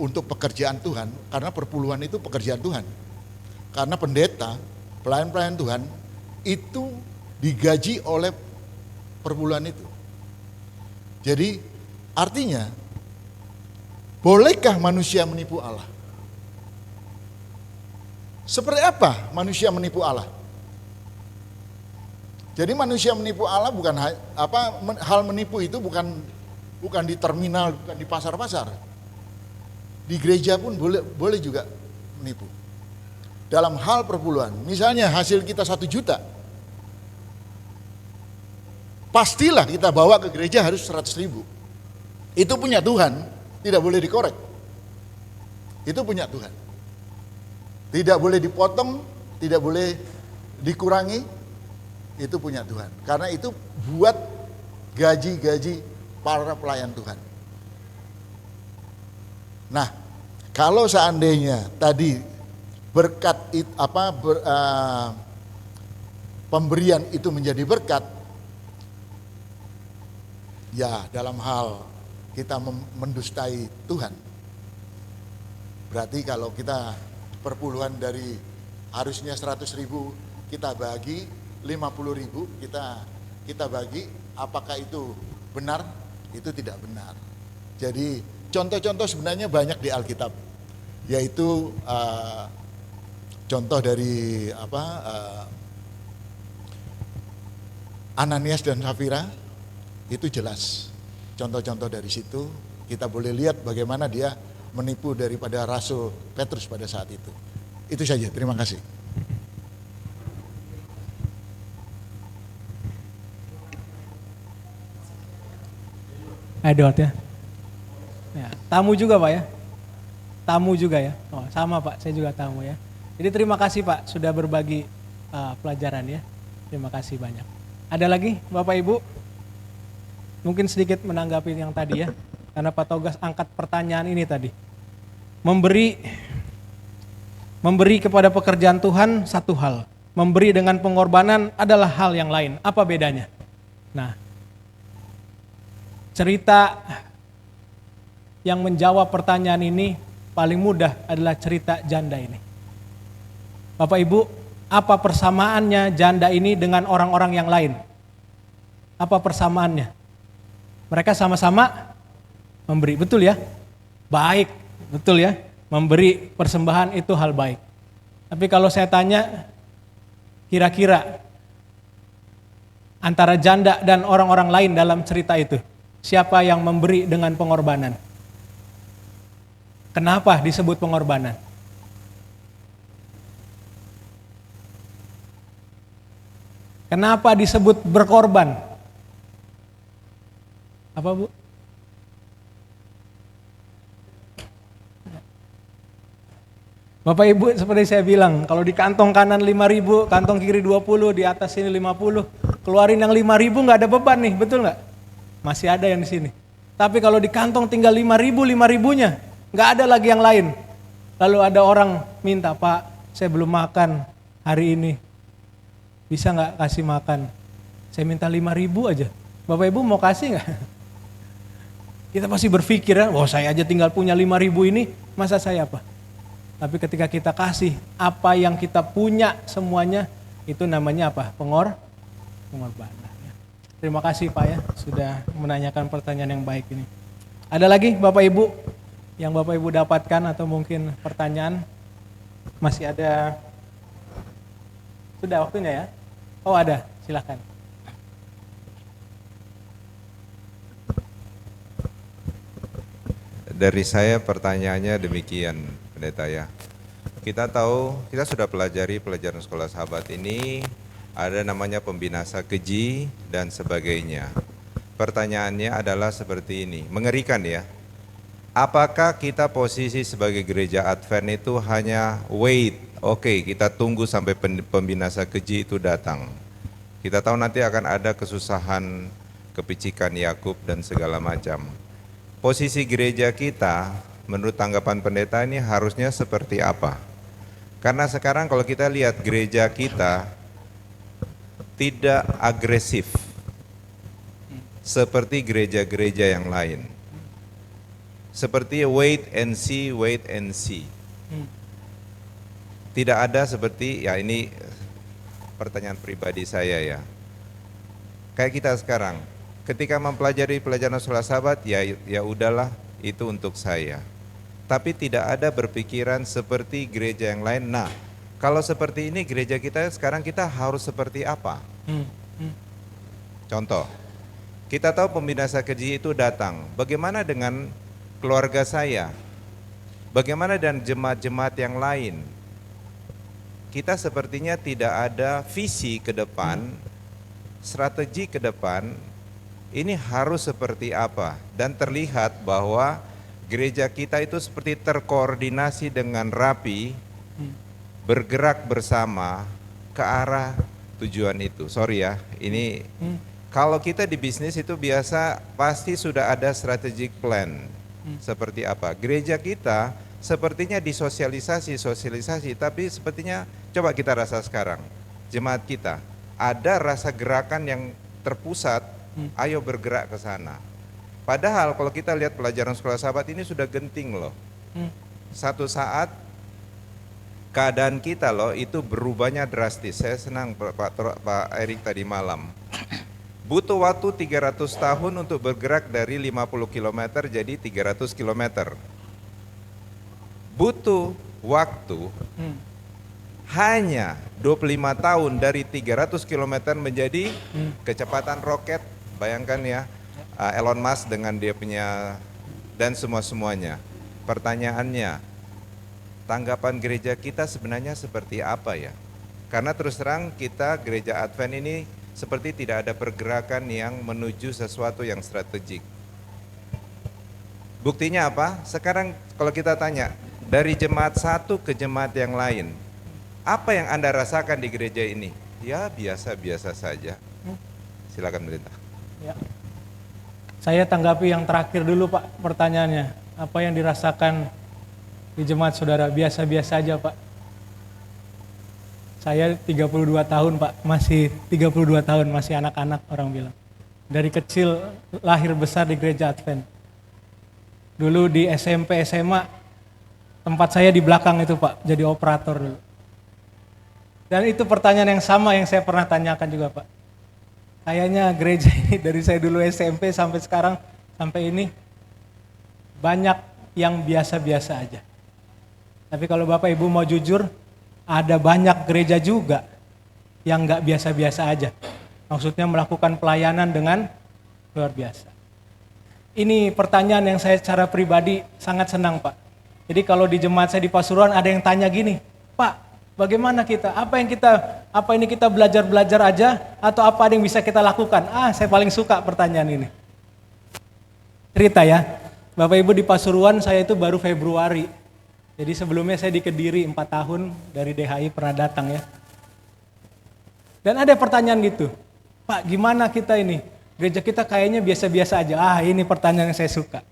S4: untuk pekerjaan Tuhan, karena perpuluhan itu pekerjaan Tuhan. Karena pendeta, pelayan-pelayan Tuhan itu digaji oleh perpuluhan itu. Jadi artinya, bolehkah manusia menipu Allah? Seperti apa manusia menipu Allah? Jadi manusia menipu Allah bukan hal menipu itu bukan di terminal, bukan di pasar-pasar. Di gereja pun boleh juga menipu. Dalam hal perpuluhan, misalnya hasil kita 1 juta, pastilah kita bawa ke gereja harus 100.000. Itu punya Tuhan, tidak boleh dikorek. Itu punya Tuhan. Tidak boleh dipotong, tidak boleh dikurangi. Itu punya Tuhan. Karena itu buat gaji-gaji para pelayan Tuhan. Nah, kalau seandainya tadi berkat pemberian itu menjadi berkat, ya dalam hal kita mendustai Tuhan. Berarti kalau kita perpuluhan dari harusnya 100.000 kita bagi 50.000 kita bagi, apakah itu benar? Itu tidak benar. Jadi contoh-contoh sebenarnya banyak di Alkitab, yaitu contoh dari Ananias dan Safira, itu jelas. Contoh-contoh dari situ kita boleh lihat bagaimana dia menipu daripada Rasul Petrus pada saat itu. Itu saja, terima kasih.
S2: Edward ya. Tamu juga Pak ya. Tamu juga ya. Oh, sama Pak, saya juga tamu ya. Jadi terima kasih Pak sudah berbagi pelajaran ya. Terima kasih banyak. Ada lagi Bapak Ibu? Mungkin sedikit menanggapi yang tadi ya. Karena Pak Togas angkat pertanyaan ini tadi. Memberi kepada pekerjaan Tuhan satu hal. Memberi dengan pengorbanan adalah hal yang lain. Apa bedanya? Nah, cerita yang menjawab pertanyaan ini paling mudah adalah cerita janda ini. Bapak Ibu, apa persamaannya janda ini dengan orang-orang yang lain? Apa persamaannya? Mereka sama-sama memberi, betul ya? Baik, betul ya? Memberi persembahan itu hal baik. Tapi kalau saya tanya, kira-kira antara janda dan orang-orang lain dalam cerita itu, siapa yang memberi dengan pengorbanan? Kenapa disebut pengorbanan? Kenapa disebut berkorban? Apa Bu? Bapak Ibu, seperti saya bilang, kalau di kantong kanan 5.000, kantong kiri 20, di atas ini 50, keluarin yang 5.000 nggak ada beban nih, betul nggak? Masih ada yang di sini. Tapi kalau di kantong tinggal 5.000-nya, nggak ada lagi yang lain. Lalu ada orang minta, Pak, saya belum makan hari ini, bisa nggak kasih makan? Saya minta 5.000 aja. Bapak Ibu mau kasih nggak? Kita pasti berpikir, wah saya aja tinggal punya 5.000 ini, masa saya apa? Tapi ketika kita kasih apa yang kita punya semuanya, itu namanya apa? Pengorbanan. Terima kasih Pak ya, sudah menanyakan pertanyaan yang baik ini. Ada lagi Bapak Ibu yang Bapak Ibu dapatkan atau mungkin pertanyaan? Masih ada? Sudah waktunya ya? Oh ada, silakan.
S5: Dari saya pertanyaannya demikian, Pendeta ya. Kita tahu, kita sudah pelajari pelajaran sekolah sahabat ini, ada namanya pembinasa keji dan sebagainya. Pertanyaannya adalah seperti ini, mengerikan ya. Apakah kita posisi sebagai gereja Advent itu hanya wait, oke, kita tunggu sampai pembinasa keji itu datang. Kita tahu nanti akan ada kesusahan, kepicikan Yakub dan segala macam. Posisi gereja kita, menurut tanggapan pendeta ini harusnya seperti apa? Karena sekarang kalau kita lihat gereja kita tidak agresif seperti gereja-gereja yang lain. Seperti wait and see, wait and see. Tidak ada seperti, ya ini pertanyaan pribadi saya ya. Kayak kita sekarang, ketika mempelajari pelajaran sekolah sahabat, ya udahlah itu untuk saya. Tapi tidak ada berpikiran seperti gereja yang lain. Nah, kalau seperti ini gereja kita sekarang kita harus seperti apa? Contoh, kita tahu pembinasa keji itu datang. Bagaimana dengan keluarga saya? Bagaimana dengan jemaat-jemaat yang lain? Kita sepertinya tidak ada visi ke depan, strategi ke depan. Ini harus seperti apa? Dan terlihat bahwa gereja kita itu seperti terkoordinasi dengan rapi, bergerak bersama ke arah tujuan itu. Sorry ya, ini kalau kita di bisnis itu biasa pasti sudah ada strategic plan. Seperti apa? Gereja kita sepertinya disosialisasi, tapi sepertinya coba kita rasa sekarang, jemaat kita ada rasa gerakan yang terpusat, ayo bergerak ke sana. Padahal kalau kita lihat pelajaran sekolah sahabat ini sudah genting loh. Satu saat keadaan kita loh itu berubahnya drastis. Saya senang Pak Erik tadi malam. Butuh waktu 300 tahun untuk bergerak dari 50 km jadi 300 km. Butuh waktu hanya 25 tahun dari 300 km menjadi kecepatan roket. Bayangkan ya. Elon Musk dengan dia punya dan semuanya. Pertanyaannya, tanggapan gereja kita sebenarnya seperti apa ya? Karena terus terang kita gereja Advent ini seperti tidak ada pergerakan yang menuju sesuatu yang strategik. Buktinya apa? Sekarang kalau kita tanya, dari jemaat satu ke jemaat yang lain, apa yang Anda rasakan di gereja ini? Ya biasa-biasa saja. Silakan Pendeta.
S2: Ya. Saya tanggapi yang terakhir dulu Pak pertanyaannya. Apa yang dirasakan di jemaat saudara? Biasa-biasa aja Pak. Saya 32 tahun Pak, masih 32 tahun, masih anak-anak orang bilang. Dari kecil lahir besar di gereja Advent. Dulu di SMP, SMA, tempat saya di belakang itu Pak, jadi operator dulu. Dan itu pertanyaan yang sama yang saya pernah tanyakan juga Pak. Kayaknya gereja ini dari saya dulu SMP sampai sekarang, sampai ini, banyak yang biasa-biasa aja. Tapi kalau Bapak Ibu mau jujur, ada banyak gereja juga yang gak biasa-biasa aja. Maksudnya melakukan pelayanan dengan luar biasa. Ini pertanyaan yang saya secara pribadi sangat senang Pak. Jadi kalau di jemaat saya di Pasuruan ada yang tanya gini, Pak, bagaimana kita? Apa ini kita belajar-belajar aja atau apa ada yang bisa kita lakukan? Saya paling suka pertanyaan ini. Cerita ya, Bapak Ibu di Pasuruan saya itu baru Februari. Jadi sebelumnya saya di Kediri 4 tahun dari DHI pernah datang ya. Dan ada pertanyaan gitu, Pak gimana kita ini? Gereja kita kayaknya biasa-biasa aja. Ini pertanyaan yang saya suka.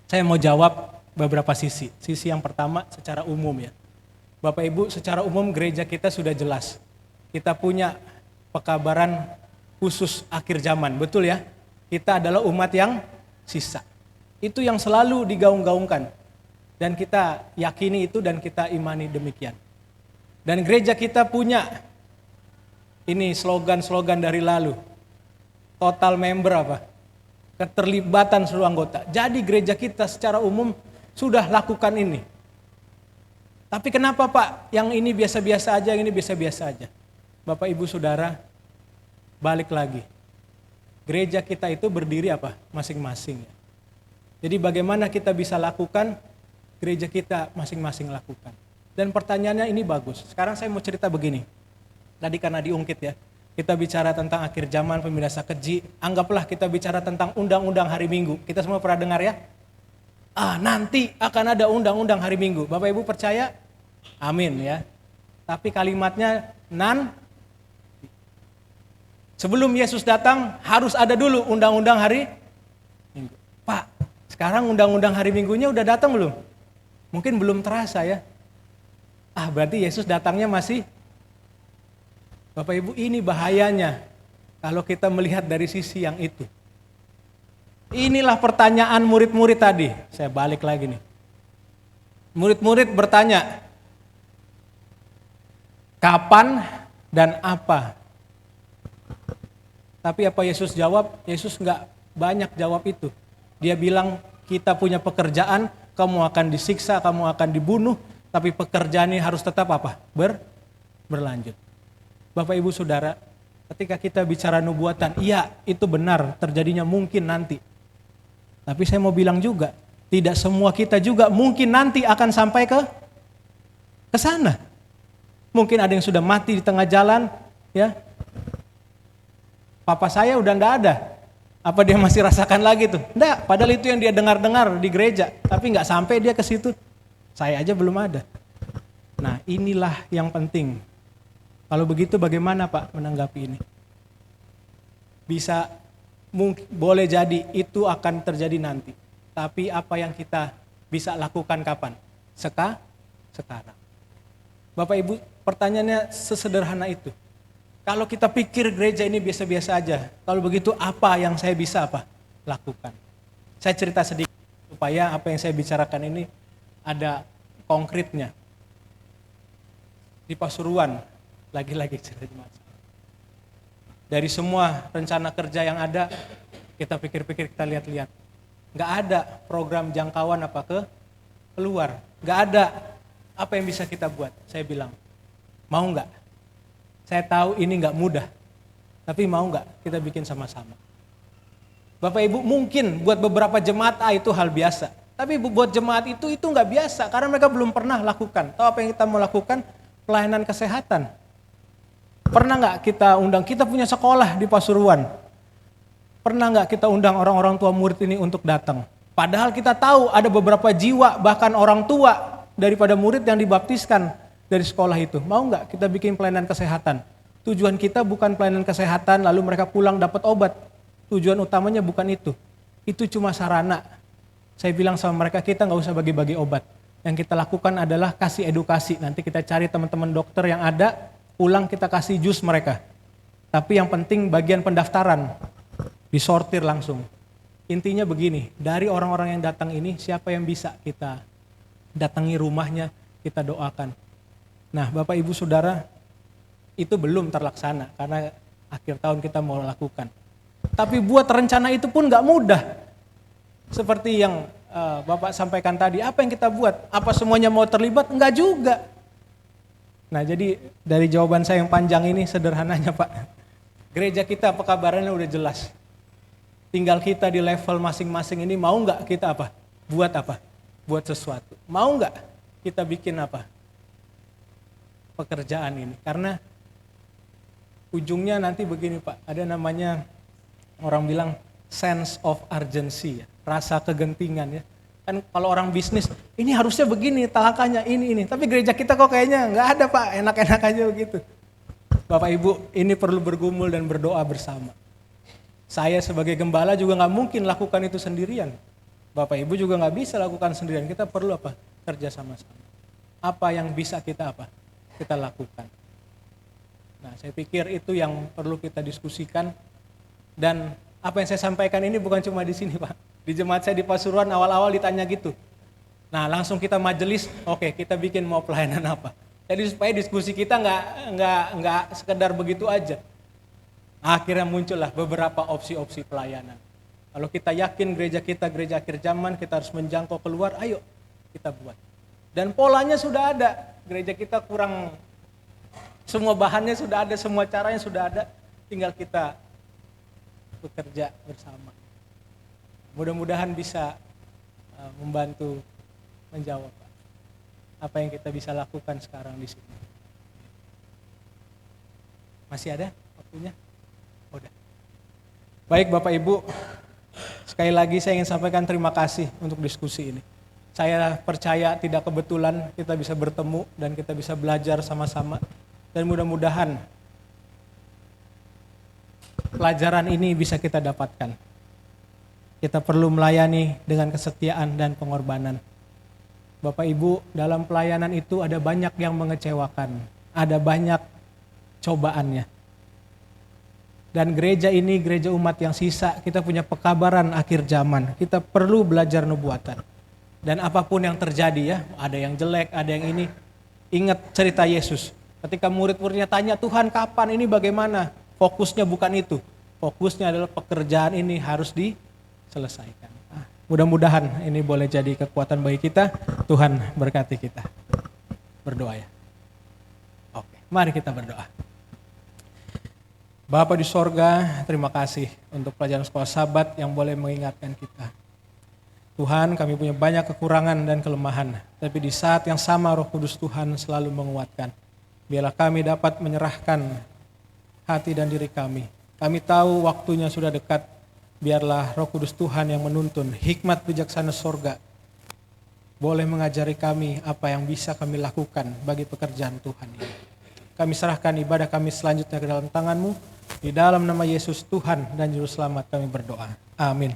S2: Saya mau jawab beberapa sisi. Sisi yang pertama secara umum ya. Bapak Ibu secara umum gereja kita sudah jelas. Kita punya pekabaran khusus akhir zaman, betul ya? Kita adalah umat yang sisa. Itu yang selalu digaung-gaungkan. Dan kita yakini itu dan kita imani demikian. Dan gereja kita punya ini slogan-slogan dari lalu. Total member apa? Keterlibatan seluruh anggota. Jadi gereja kita secara umum sudah lakukan ini. Tapi kenapa Pak yang ini biasa-biasa aja, yang ini biasa-biasa aja? Bapak Ibu Saudara, balik lagi. Gereja kita itu berdiri apa? Masing-masing. Jadi bagaimana kita bisa lakukan, gereja kita masing-masing lakukan. Dan pertanyaannya ini bagus. Sekarang saya mau cerita begini. Tadi karena diungkit ya, kita bicara tentang akhir zaman, pembinasa keji, anggaplah kita bicara tentang undang-undang hari Minggu. Kita semua pernah dengar ya? Nanti akan ada undang-undang hari Minggu. Bapak Ibu percaya? Amin ya. Tapi kalimatnya sebelum Yesus datang harus ada dulu undang-undang hari Minggu. Pak, sekarang undang-undang hari Minggunya udah datang belum? Mungkin belum terasa ya. Berarti Yesus datangnya masih. Bapak Ibu, ini bahayanya kalau kita melihat dari sisi yang itu. Inilah pertanyaan murid-murid tadi. Saya balik lagi nih. Murid-murid bertanya, kapan dan apa? Tapi apa Yesus jawab? Yesus nggak banyak jawab itu. Dia bilang, kita punya pekerjaan, kamu akan disiksa, kamu akan dibunuh, tapi pekerjaan ini harus tetap apa? Berlanjut. Bapak Ibu Saudara, ketika kita bicara nubuatan, iya itu benar terjadinya mungkin nanti. Tapi saya mau bilang juga, tidak semua kita juga mungkin nanti akan sampai ke sana. Mungkin ada yang sudah mati di tengah jalan, ya. Papa saya udah enggak ada. Apa dia masih rasakan lagi tuh? Enggak, padahal itu yang dia dengar-dengar di gereja, tapi enggak sampai dia ke situ. Saya aja belum ada. Nah, inilah yang penting. Kalau begitu bagaimana Pak menanggapi ini? Bisa, boleh jadi itu akan terjadi nanti. Tapi apa yang kita bisa lakukan kapan? Sekarang. Bapak Ibu, pertanyaannya sesederhana itu. Kalau kita pikir gereja ini biasa-biasa aja, kalau begitu apa yang saya bisa lakukan? Saya cerita sedikit supaya apa yang saya bicarakan ini ada konkretnya. Di Pasuruan, lagi-lagi cerita jemaat. Dari semua rencana kerja yang ada, kita pikir-pikir, kita lihat-lihat. Nggak ada program jangkauan keluar. Nggak ada apa yang bisa kita buat. Saya bilang, mau nggak? Saya tahu ini nggak mudah, tapi mau nggak kita bikin sama-sama? Bapak Ibu, mungkin buat beberapa jemaat itu hal biasa. Tapi buat jemaat itu nggak biasa, karena mereka belum pernah lakukan. Tahu apa yang kita mau lakukan? Pelayanan kesehatan. Pernah nggak kita undang, kita punya sekolah di Pasuruan. Pernah nggak kita undang orang-orang tua murid ini untuk datang? Padahal kita tahu ada beberapa jiwa, bahkan orang tua daripada murid yang dibaptiskan dari sekolah itu. Mau nggak kita bikin pelayanan kesehatan? Tujuan kita bukan pelayanan kesehatan lalu mereka pulang dapat obat. Tujuan utamanya bukan itu. Itu cuma sarana. Saya bilang sama mereka, kita nggak usah bagi-bagi obat. Yang kita lakukan adalah kasih edukasi. Nanti kita cari teman-teman dokter yang ada, pulang kita kasih jus mereka. Tapi yang penting bagian pendaftaran. disortir langsung. Intinya begini, dari orang-orang yang datang ini, siapa yang bisa kita datangi rumahnya, kita doakan. Nah, Bapak Ibu Saudara, itu belum terlaksana karena akhir tahun kita mau lakukan. Tapi buat rencana itu pun gak mudah. Seperti yang Bapak sampaikan tadi, apa yang kita buat? Apa semuanya mau terlibat? Enggak juga. Nah, jadi dari jawaban saya yang panjang ini sederhananya Pak, gereja kita apa kabarnya udah jelas. Tinggal kita di level masing-masing ini mau nggak kita apa? Buat apa? Buat sesuatu. Mau nggak kita bikin apa? Pekerjaan ini. Karena ujungnya nanti begini Pak, ada namanya orang bilang sense of urgency, ya, rasa kegentingan ya. Kan kalau orang bisnis, ini harusnya begini, talakannya ini. Tapi gereja kita kok kayaknya nggak ada Pak, enak-enak aja begitu. Bapak Ibu, ini perlu bergumul dan berdoa bersama. Saya sebagai gembala juga nggak mungkin lakukan itu sendirian. Bapak Ibu juga nggak bisa lakukan sendirian. Kita perlu apa? Kerja sama-sama. Apa yang bisa kita apa? Kita lakukan. Nah, saya pikir itu yang perlu kita diskusikan. Dan apa yang saya sampaikan ini bukan cuma di sini Pak. Di jemaat saya di Pasuruan awal-awal ditanya gitu. Nah, langsung kita majelis, oke, kita bikin mau pelayanan apa. Jadi supaya diskusi kita nggak sekedar begitu aja. Akhirnya muncullah beberapa opsi-opsi pelayanan. Kalau kita yakin gereja kita gereja akhir zaman, kita harus menjangkau keluar, ayo kita buat. Dan polanya sudah ada, gereja kita kurang, semua bahannya sudah ada, semua caranya sudah ada, tinggal kita bekerja bersama. Mudah-mudahan bisa membantu menjawab apa yang kita bisa lakukan sekarang di sini. Masih ada waktunya? Udah. Baik Bapak Ibu, sekali lagi saya ingin sampaikan terima kasih untuk diskusi ini. Saya percaya tidak kebetulan kita bisa bertemu dan kita bisa belajar sama-sama. Dan mudah-mudahan pelajaran ini bisa kita dapatkan. Kita perlu melayani dengan kesetiaan dan pengorbanan. Bapak Ibu, dalam pelayanan itu ada banyak yang mengecewakan. Ada banyak cobaannya. Dan gereja ini, gereja umat yang sisa, kita punya pekabaran akhir zaman. Kita perlu belajar nubuatan. Dan apapun yang terjadi ya, ada yang jelek, ada yang ini. Ingat cerita Yesus. Ketika murid-muridnya tanya, Tuhan kapan ini bagaimana? Fokusnya bukan itu. Fokusnya adalah pekerjaan ini harus diselesaikan. Mudah-mudahan ini boleh jadi kekuatan bagi kita. Tuhan berkati kita. Berdoa ya. Oke, mari kita berdoa. Bapa di sorga, terima kasih untuk pelajaran sekolah Sabat yang boleh mengingatkan kita. Tuhan, kami punya banyak kekurangan dan kelemahan, tapi di saat yang sama Roh Kudus Tuhan selalu menguatkan. Biarlah kami dapat menyerahkan hati dan diri kami. Kami tahu waktunya sudah dekat, biarlah Roh Kudus Tuhan yang menuntun hikmat bijaksana sorga boleh mengajari kami apa yang bisa kami lakukan bagi pekerjaan Tuhan ini. Kami serahkan ibadah kami selanjutnya ke dalam tangan-Mu. Di dalam nama Yesus Tuhan dan Juru Selamat kami berdoa. Amin.